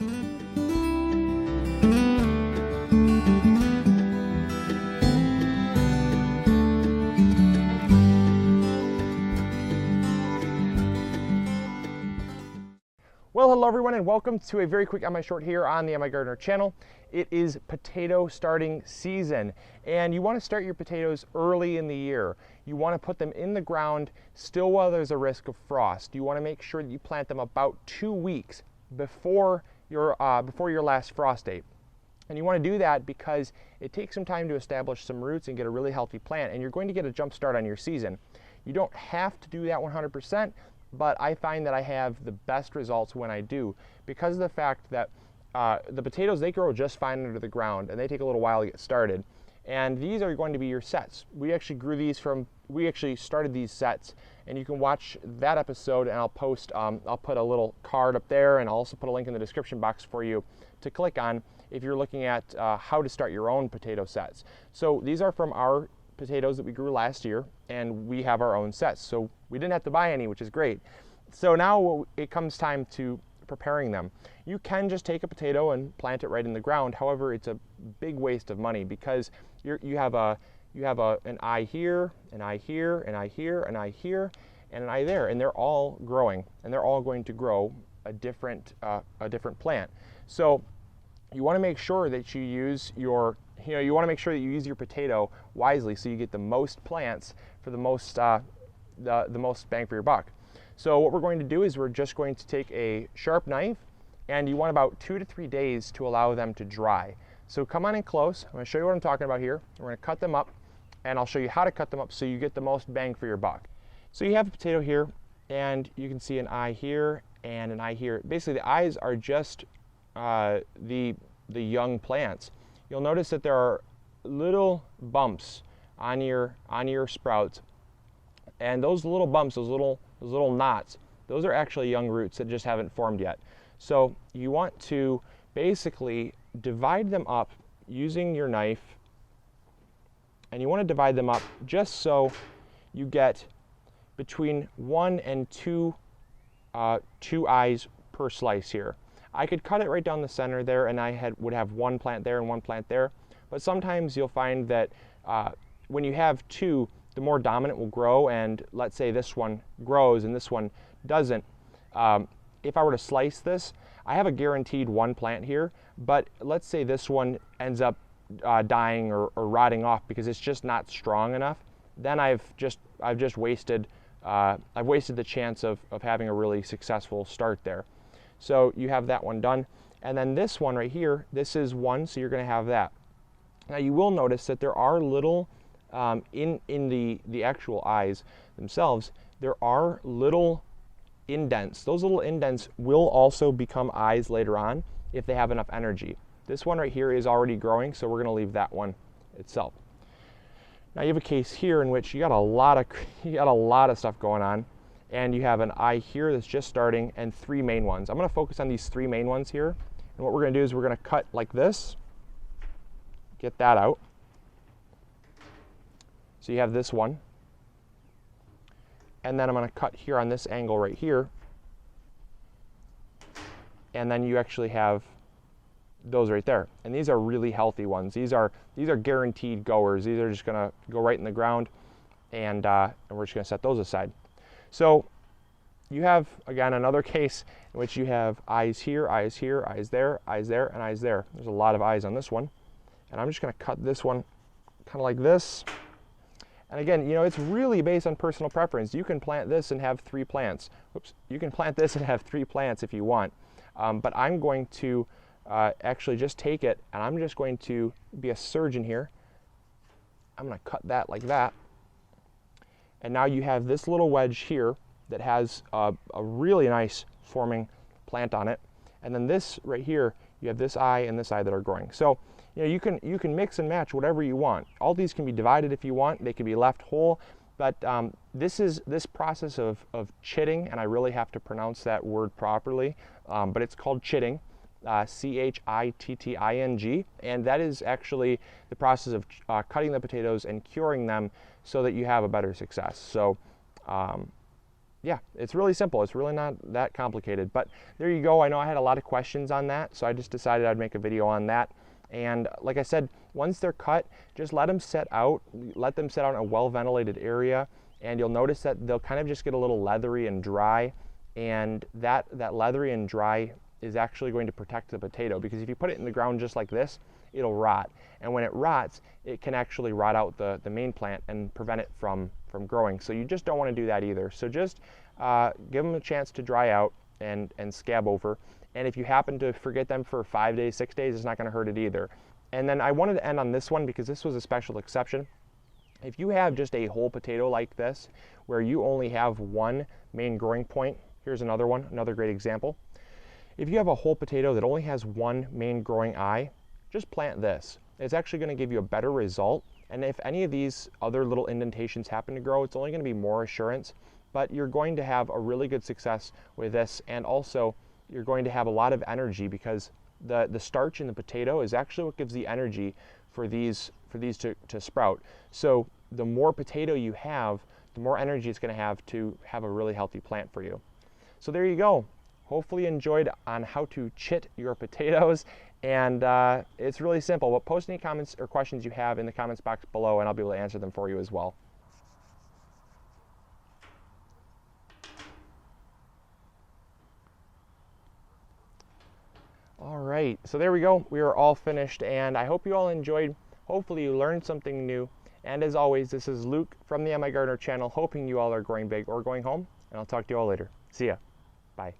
Well, hello everyone, and welcome to a very quick MI Short here on the MIgardener channel. It is potato starting season, and you want to start your potatoes early in the year. You want to put them in the ground still while there's a risk of frost. You want to make sure that you plant them about 2 weeks before your last frost date. And you want to do that because it takes some time to establish some roots and get a really healthy plant, and you're going to get a jump start on your season. You don't have to do that 100%, but I find that I have the best results when I do, because of the fact that the potatoes, they grow just fine under the ground and they take a little while to get started. And these are going to be your sets. We actually started these sets, and you can watch that episode, and I'll put a little card up there, and I'll also put a link in the description box for you to click on if you're looking at how to start your own potato sets. So these are from our potatoes that we grew last year, and we have our own sets, so we didn't have to buy any, which is great. So now it comes time to preparing them. You can just take a potato and plant it right in the ground. However, it's a big waste of money because you have an eye here, an eye here, an eye here, an eye here, and an eye there, and they're all growing, and they're all going to grow a different plant. So you want to make sure that you use your potato wisely, so you get the most plants for the most bang for your buck. So what we're going to do is we're just going to take a sharp knife, and you want about 2 to 3 days to allow them to dry. So come on in close. I'm going to show you what I'm talking about here. We're going to cut them up, and I'll show you how to cut them up so you get the most bang for your buck. So you have a potato here, and you can see an eye here and an eye here. Basically, the eyes are just the young plants. You'll notice that there are little bumps on your sprouts, and those little bumps, those little knots, those are actually young roots that just haven't formed yet. So you want to basically divide them up using your knife, and you want to divide them up just so you get between 1 and 2 eyes per slice here. I could cut it right down the center there, and I would have 1 plant there and 1 plant there. But sometimes you'll find that when you have 2, the more dominant will grow, and let's say this one grows and this one doesn't. If I were to slice this, I have a guaranteed 1 plant here, but let's say this one ends up dying or rotting off because it's just not strong enough. Then I've just wasted the chance of having a really successful start there. So you have that one done, and then this one right here, this is 1, so you're going to have that. Now you will notice that there are little in the actual eyes themselves, there are little indents. Those little indents will also become eyes later on if they have enough energy. This one right here is already growing, so we're going to leave that one itself. Now you have a case here in which you got a lot of stuff going on, and you have an eye here that's just starting and 3 main ones. I'm going to focus on these 3 main ones here, and what we're going to do is we're going to cut like this, get that out. So you have this one, and then I'm going to cut here on this angle right here, and then you actually have those right there, and these are really healthy ones. These are guaranteed goers. These are just going to go right in the ground, and we're just going to set those aside. So you have, again, another case in which you have eyes here, eyes here, eyes there, and eyes there. There's a lot of eyes on this one, and I'm just going to cut this one kind of like this. And again, it's really based on personal preference. You can plant this and have 3 plants. Oops, you can plant this and have 3 plants if you want. But I'm going to actually just take it, and I'm just going to be a surgeon here. I'm going to cut that like that. And now you have this little wedge here that has a really nice forming plant on it. And then this right here, you have this eye and this eye that are growing. So you can mix and match whatever you want. All these can be divided if you want. They can be left whole. But this process of chitting, and I really have to pronounce that word properly, but it's called chitting, C-H-I-T-T-I-N-G, and that is actually the process of cutting the potatoes and curing them so that you have a better success. So yeah, it's really simple. It's really not that complicated, but there you go. I know I had a lot of questions on that, so I just decided I'd make a video on that. And like I said, once they're cut, just let them set out. Let them set out in a well-ventilated area, and you'll notice that they'll kind of just get a little leathery and dry, and that leathery and dry is actually going to protect the potato, because if you put it in the ground just like this, it'll rot. And when it rots, it can actually rot out the main plant and prevent it from growing. So you just don't want to do that either. So just give them a chance to dry out and scab over. And if you happen to forget them for 5 days, 6 days, it's not going to hurt it either. And then I wanted to end on this one because this was a special exception. If you have just a whole potato like this, where you only have one main growing point, here's another one, another great example. If you have a whole potato that only has one main growing eye, just plant this. It's actually going to give you a better result. And if any of these other little indentations happen to grow, it's only going to be more assurance, but you're going to have a really good success with this. And also, you're going to have a lot of energy, because the starch in the potato is actually what gives the energy for these to sprout. So the more potato you have, the more energy it's going to have a really healthy plant for you. So there you go. Hopefully you enjoyed on how to chit your potatoes, and it's really simple. But post any comments or questions you have in the comments box below, and I'll be able to answer them for you as well. All right, so there we go. We are all finished, and I hope you all enjoyed. Hopefully you learned something new. And as always, this is Luke from the MIgardener channel, hoping you all are growing big or going home, and I'll talk to you all later. See ya. Bye.